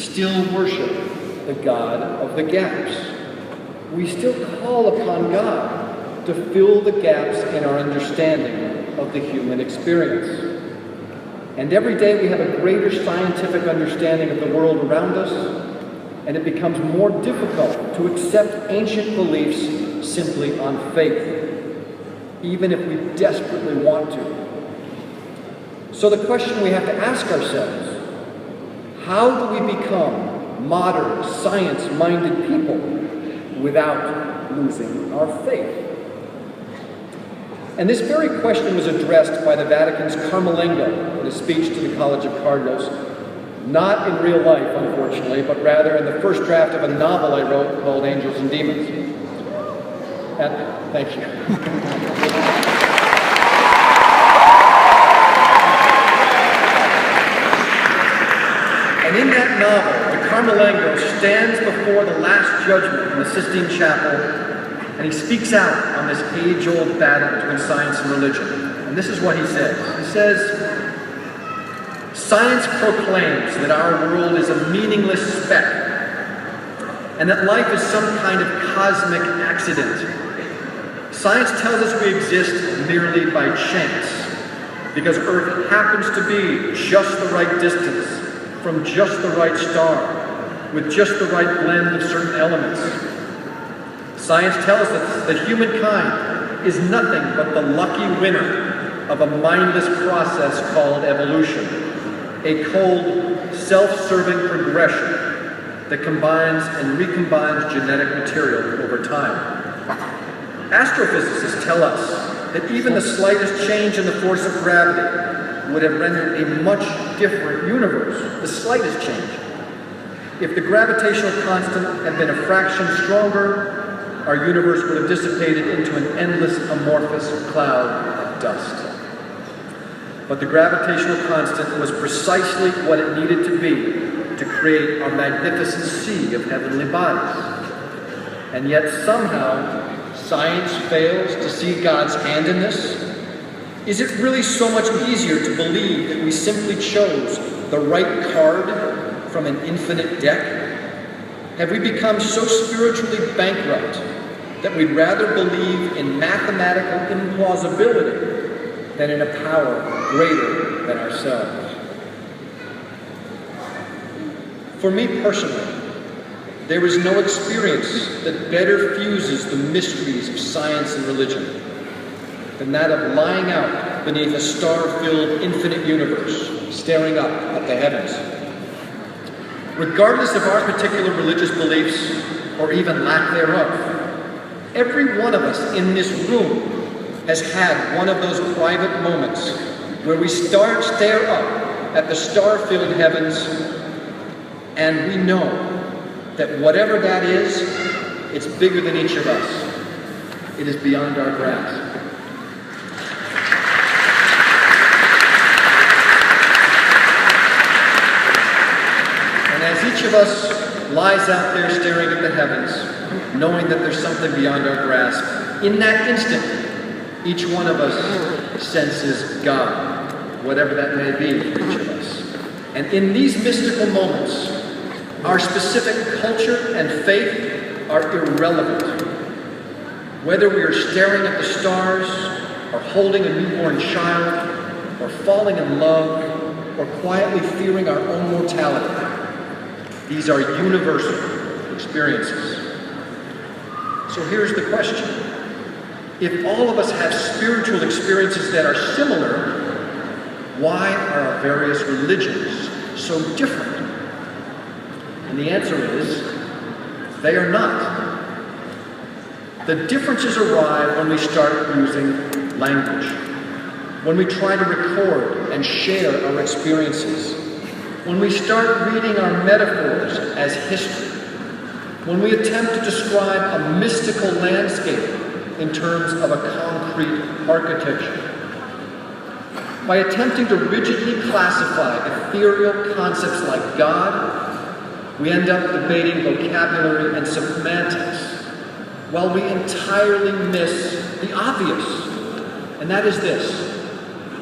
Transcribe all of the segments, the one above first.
still worship the God of the gaps. We still call upon God to fill the gaps in our understanding of the human experience. And every day we have a greater scientific understanding of the world around us, and it becomes more difficult to accept ancient beliefs simply on faith, even if we desperately want to. So the question we have to ask ourselves, how do we become modern, science-minded people without losing our faith? And this very question was addressed by the Vatican's Carmelengo in a speech to the College of Cardinals, not in real life, unfortunately, but rather in the first draft of a novel I wrote called Angels and Demons. Thank you. And in that novel, the Carmelengo stands before the Last Judgment in the Sistine Chapel, and he speaks out on this age-old battle between science and religion. And this is what he says. He says, "Science proclaims that our world is a meaningless speck, and that life is some kind of cosmic accident. Science tells us we exist merely by chance, because Earth happens to be just the right distance from just the right star, with just the right blend of certain elements. Science tells us that humankind is nothing but the lucky winner of a mindless process called evolution, a cold, self-serving progression that combines and recombines genetic material over time. Astrophysicists tell us that even the slightest change in the force of gravity would have rendered a much different universe, the slightest change. If the gravitational constant had been a fraction stronger, our universe would have dissipated into an endless amorphous cloud of dust. But the gravitational constant was precisely what it needed to be to create our magnificent sea of heavenly bodies. And yet somehow, science fails to see God's hand in this. Is it really so much easier to believe that we simply chose the right card from an infinite deck? Have we become so spiritually bankrupt that we'd rather believe in mathematical implausibility than in a power greater than ourselves? For me personally, there is no experience that better fuses the mysteries of science and religion than that of lying out beneath a star-filled infinite universe, staring up at the heavens. Regardless of our particular religious beliefs, or even lack thereof, every one of us in this room has had one of those private moments where we stare up at the star-filled heavens, and we know that whatever that is, it's bigger than each of us. It is beyond our grasp. And as each of us lies out there staring at the heavens, knowing that there's something beyond our grasp, in that instant, each one of us senses God, whatever that may be for each of us. And in these mystical moments, our specific culture and faith are irrelevant. Whether we are staring at the stars, or holding a newborn child, or falling in love, or quietly fearing our own mortality, these are universal experiences. So here's the question. If all of us have spiritual experiences that are similar, why are our various religions so different? And the answer is, they are not. The differences arrive when we start using language, when we try to record and share our experiences, when we start reading our metaphors as history, when we attempt to describe a mystical landscape in terms of a concrete architecture. By attempting to rigidly classify ethereal concepts like God, we end up debating vocabulary and semantics, while we entirely miss the obvious, and that is this,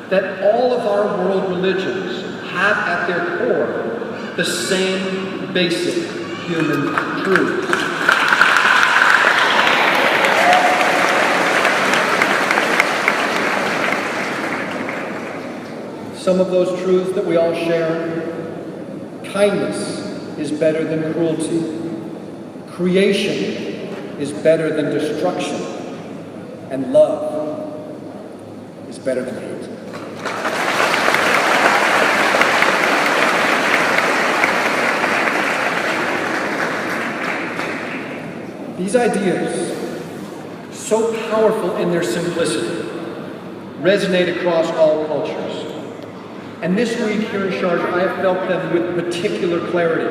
that all of our world religions have at their core the same basic human truths. Some of those truths that we all share: kindness is better than cruelty. Creation is better than destruction. And love is better than hate. These ideas, so powerful in their simplicity, resonate across all cultures. And this week here in Sharjah, I have felt them with particular clarity.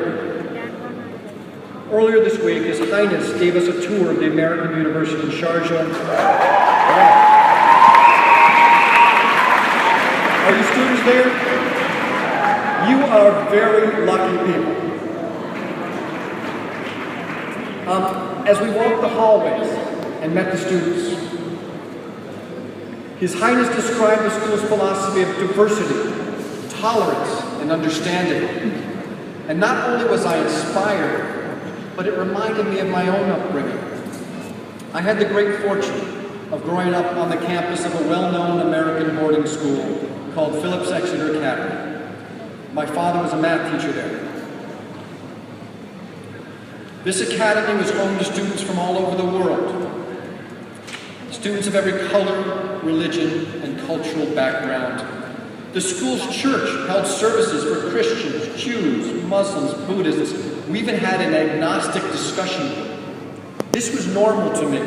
Earlier this week, His Highness gave us a tour of the American University in Sharjah. Are you students there? You are very lucky people. As we walked the hallways and met the students, His Highness described the school's philosophy of diversity, tolerance, and understanding. And not only was I inspired, but it reminded me of my own upbringing. I had the great fortune of growing up on the campus of a well-known American boarding school called Phillips Exeter Academy. My father was a math teacher there. This academy was home to students from all over the world. Students of every color, religion, and cultural background. The school's church held services for Christians, Jews, Muslims, Buddhists. We even had an agnostic discussion group. This was normal to me.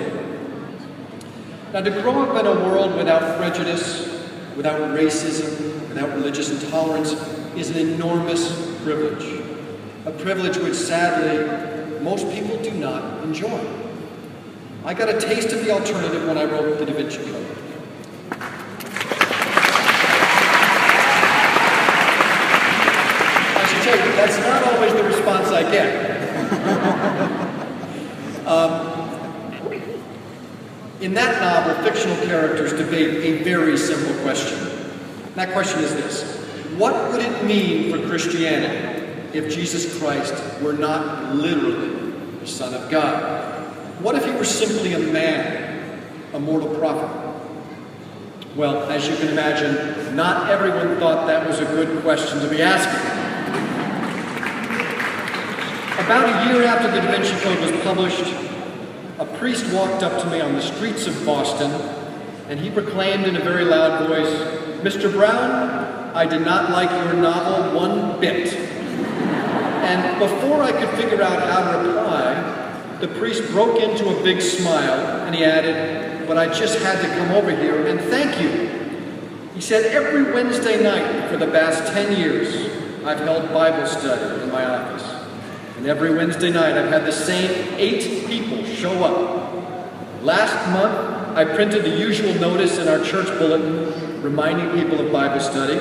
Now, to grow up in a world without prejudice, without racism, without religious intolerance is an enormous privilege. A privilege which, sadly, most people do not enjoy. I got a taste of the alternative when I wrote the Da Vinci Code. I should tell you, that's not always the response I get. In that novel, fictional characters debate a very simple question. And that question is this: what would it mean for Christianity if Jesus Christ were not literally the Son of God? What if he were simply a man, a mortal prophet? Well, as you can imagine, not everyone thought that was a good question to be asking. About a year after the Da Vinci Code was published, a priest walked up to me on the streets of Boston, and he proclaimed in a very loud voice, "Mr. Brown, I did not like your novel one bit." And before I could figure out how to reply, the priest broke into a big smile, and he added, "But I just had to come over here and thank you." He said, "Every Wednesday night for the past 10 years, I've held Bible study in my office. And every Wednesday night, I've had the same 8 people show up. Last month, I printed the usual notice in our church bulletin reminding people of Bible study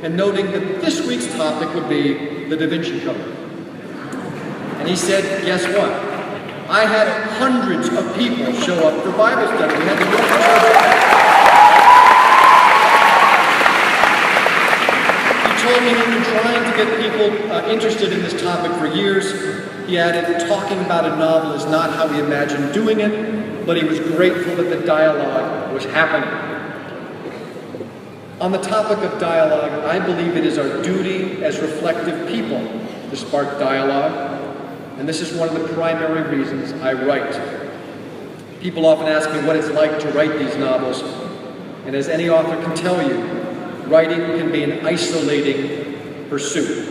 and noting that this week's topic would be the Da Vinci Code." And he said, "Guess what? I had hundreds of people show up for Bible study. We had the He told me he'd been trying to get people interested in this topic for years. He added, talking about a novel is not how he imagined doing it, but he was grateful that the dialogue was happening. On the topic of dialogue, I believe it is our duty as reflective people to spark dialogue, and this is one of the primary reasons I write. People often ask me what it's like to write these novels, and as any author can tell you, writing can be an isolating pursuit.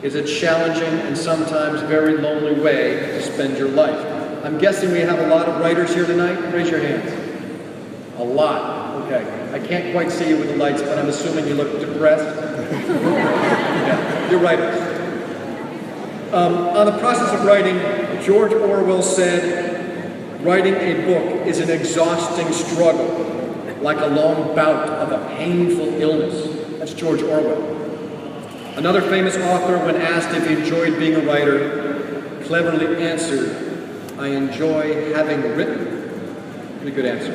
It's a challenging and sometimes very lonely way to spend your life. I'm guessing we have a lot of writers here tonight. Raise your hands. A lot. Okay. I can't quite see you with the lights, but I'm assuming you look depressed. Yeah, you're writers. On the process of writing, George Orwell said, "Writing a book is an exhausting struggle, like a long bout of a painful illness." That's George Orwell. Another famous author, when asked if he enjoyed being a writer, cleverly answered, "I enjoy having written." Pretty good answer.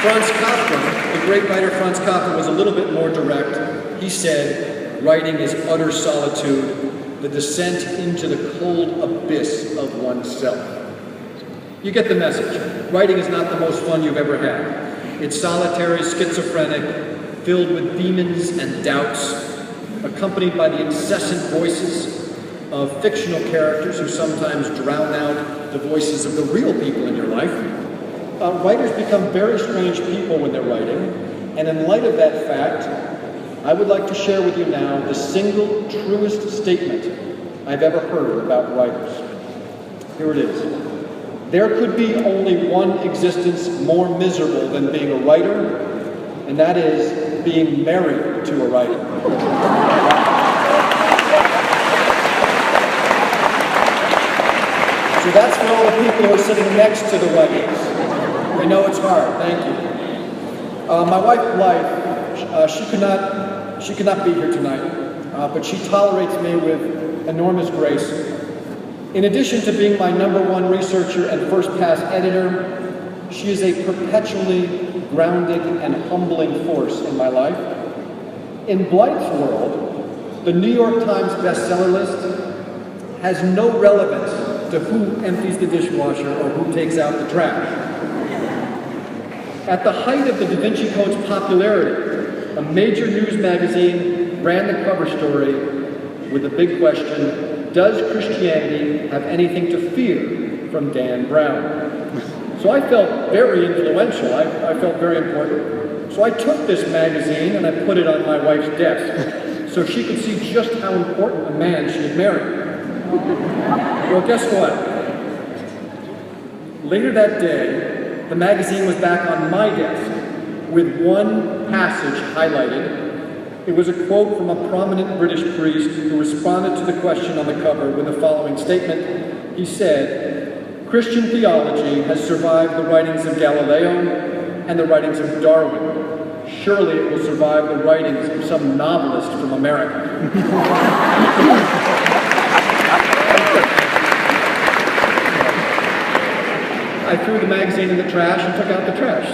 Franz Kafka, the great writer Franz Kafka, was a little bit more direct. He said, writing is utter solitude, the descent into the cold abyss of oneself. You get the message. Writing is not the most fun you've ever had. It's solitary, schizophrenic, filled with demons and doubts, accompanied by the incessant voices of fictional characters who sometimes drown out the voices of the real people in your life. Writers become very strange people when they're writing, and in light of that fact, I would like to share with you now the single truest statement I've ever heard about writers. Here it is. There could be only one existence more miserable than being a writer, and that is being married to a writer. So that's for all the people who are sitting next to the writers. I know it's hard, thank you. My wife, Blythe, she could not be here tonight, but she tolerates me with enormous grace. In addition to being my #1 researcher and first-pass editor, she is a perpetually grounding and humbling force in my life. In Blythe's world, the New York Times bestseller list has no relevance to who empties the dishwasher or who takes out the trash. At the height of the Da Vinci Code's popularity, a major news magazine ran the cover story with the big question, does Christianity have anything to fear from Dan Brown? So I felt very influential. I felt very important. So I took this magazine and I put it on my wife's desk so she could see just how important a man she had married. Well, guess what? Later that day, the magazine was back on my desk with one passage highlighted. It was a quote from a prominent British priest who responded to the question on the cover with the following statement. He said, Christian theology has survived the writings of Galileo and the writings of Darwin. Surely it will survive the writings of some novelist from America. I threw the magazine in the trash and took out the trash.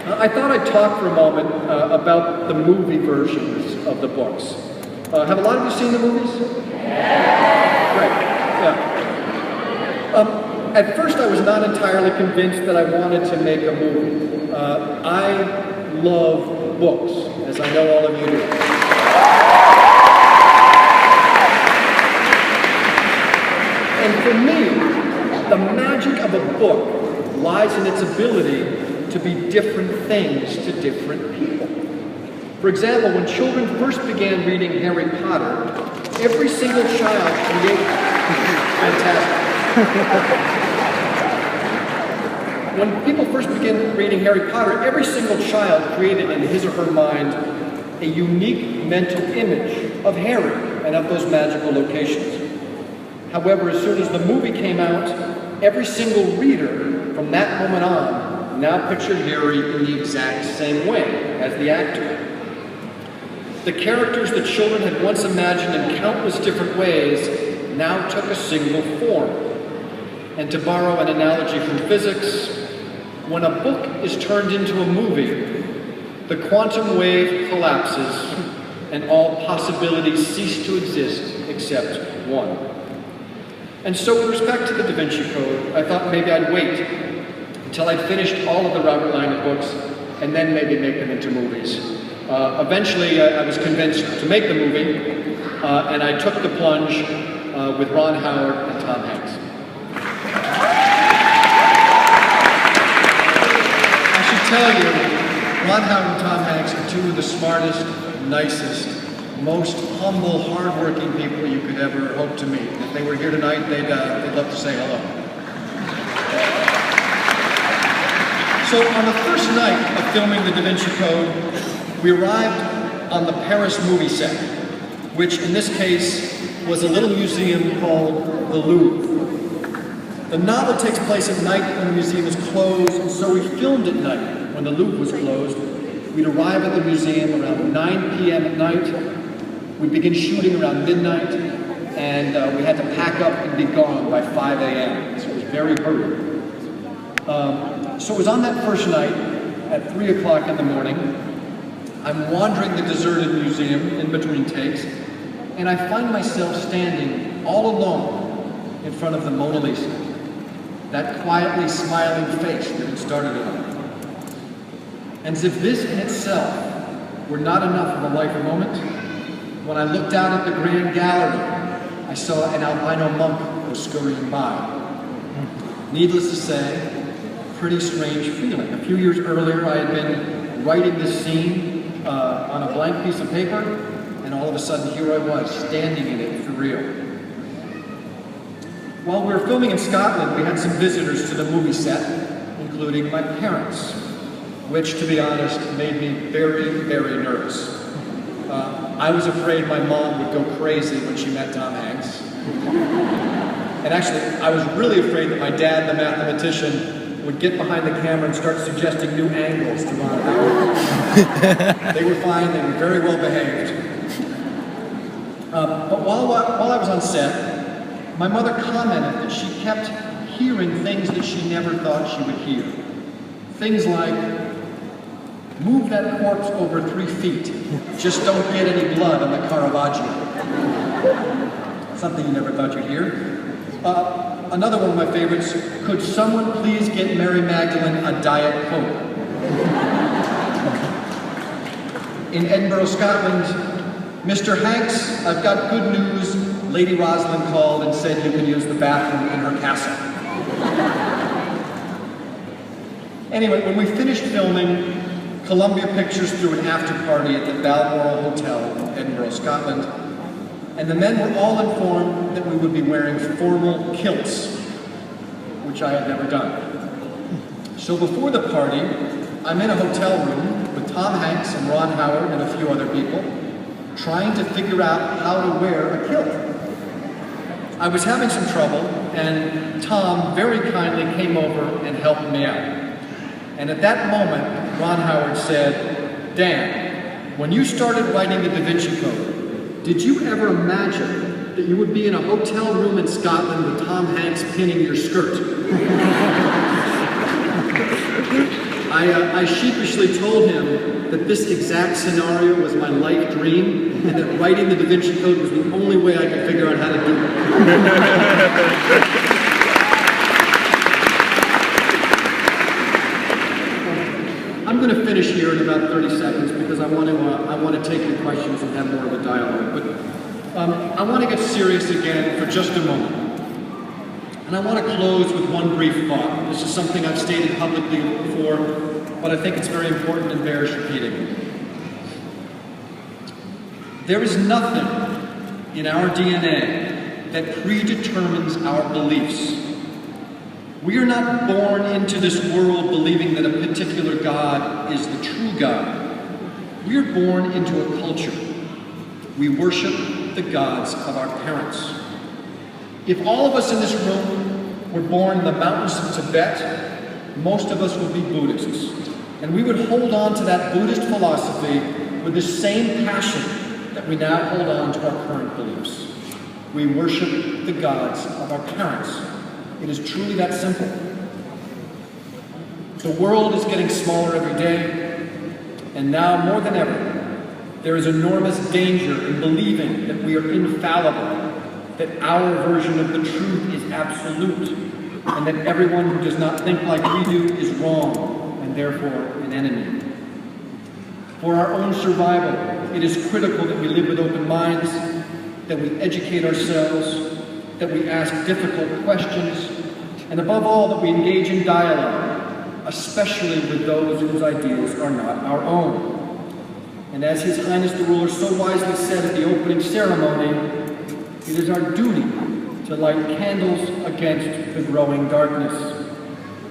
I thought I'd talk for a moment about the movie versions of the books. Have a lot of you seen the movies? Yeah. Great. Yeah. At first, I was not entirely convinced that I wanted to make a movie. I love books, as I know all of you do. And for me, the magic of a book lies in its ability to be different things to different people. For example, when children first began reading Harry Potter, every single child created... Fantastic. When people first began reading Harry Potter, every single child created in his or her mind a unique mental image of Harry and of those magical locations. However, as soon as the movie came out, every single reader from that moment on now pictured Harry in the exact same way as the actor. The characters that children had once imagined in countless different ways now took a single form. And to borrow an analogy from physics, when a book is turned into a movie, the quantum wave collapses and all possibilities cease to exist except one. And so with respect to the Da Vinci Code, I thought maybe I'd wait until I'd finished all of the Robert Liner books and then maybe make them into movies. Eventually, I was convinced to make the movie, and I took the plunge with Ron Howard and Tom Hanks. I should tell you, Ron Howard and Tom Hanks are two of the smartest, nicest, most humble, hard-working people you could ever hope to meet. If they were here tonight, they'd love to say hello. So on the first night of filming the Da Vinci Code, we arrived on the Paris movie set, which in this case was a little museum called the Louvre. The novel takes place at night when the museum is closed, and so we filmed at night when the Louvre was closed. We'd arrive at the museum around 9 p.m. at night. We'd begin shooting around midnight, and we had to pack up and be gone by 5 a.m. So it was very hurried. So it was on that first night at 3 o'clock in the morning. I'm wandering the deserted museum in between takes, and I find myself standing all alone in front of the Mona Lisa, that quietly smiling face that had started it all. And as if this in itself were not enough of a life moment, when I looked out at the grand gallery, I saw an albino monk go scurrying by. Needless to say, pretty strange feeling. A few years earlier, I had been writing this scene on a blank piece of paper, and all of a sudden, here I was, standing in it for real. While we were filming in Scotland, we had some visitors to the movie set, including my parents, which, to be honest, made me very, very nervous. I was afraid my mom would go crazy when she met Tom Hanks. And actually, I was really afraid that my dad, the mathematician, would get behind the camera and start suggesting new angles to Ron Howard. They were fine, they were very well behaved. But while I was on set, my mother commented that she kept hearing things that she never thought she would hear. Things like, move that corpse over 3 feet. Just don't get any blood on the Caravaggio. Something you never thought you'd hear. Another one of my favorites, could someone please get Mary Magdalene a Diet Coke? In Edinburgh, Scotland, Mr. Hanks, I've got good news. Lady Rosalind called and said you can use the bathroom in her castle. Anyway, when we finished filming, Columbia Pictures threw an after-party at the Balmoral Hotel in Edinburgh, Scotland, and the men were all informed that we would be wearing formal kilts, which I had never done. So before the party, I'm in a hotel room with Tom Hanks and Ron Howard and a few other people, trying to figure out how to wear a kilt. I was having some trouble, and Tom very kindly came over and helped me out. And at that moment, Ron Howard said, Dan, when you started writing the Da Vinci Code, did you ever imagine that you would be in a hotel room in Scotland with Tom Hanks pinning your skirt? I sheepishly told him that this exact scenario was my life dream and that writing the Da Vinci Code was the only way I could figure out how to do it. I'm going to finish here in about 30 seconds because I want to take your questions and have more of a dialogue. But I want to get serious again for just a moment. And I want to close with one brief thought. This is something I've stated publicly before, but I think it's very important and bears repeating. There is nothing in our DNA that predetermines our beliefs. We are not born into this world believing that a particular God is the true God. We are born into a culture. We worship the gods of our parents. If all of us in this room were born in the mountains of Tibet, most of us would be Buddhists. And we would hold on to that Buddhist philosophy with the same passion that we now hold on to our current beliefs. We worship the gods of our parents. It is truly that simple. The world is getting smaller every day, and now more than ever, there is enormous danger in believing that we are infallible, that our version of the truth is absolute, and that everyone who does not think like we do is wrong, and therefore an enemy. For our own survival, it is critical that we live with open minds, that we educate ourselves, that we ask difficult questions, and above all, that we engage in dialogue, especially with those whose ideas are not our own. And as His Highness the Ruler so wisely said at the opening ceremony, it is our duty to light candles against the growing darkness.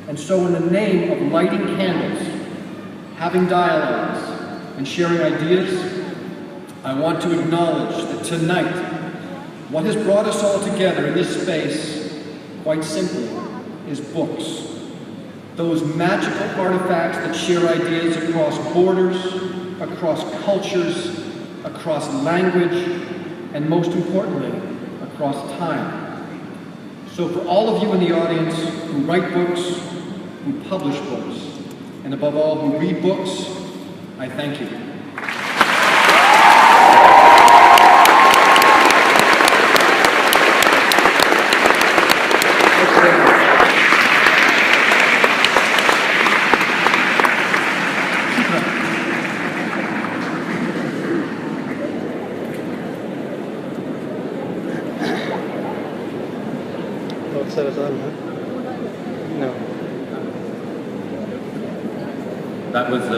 And so in the name of lighting candles, having dialogues, and sharing ideas, I want to acknowledge that tonight, what has brought us all together in this space, quite simply, is books. Those magical artifacts that share ideas across borders, across cultures, across language, and most importantly, across time. So for all of you in the audience who write books, who publish books, and above all, who read books, I thank you. That was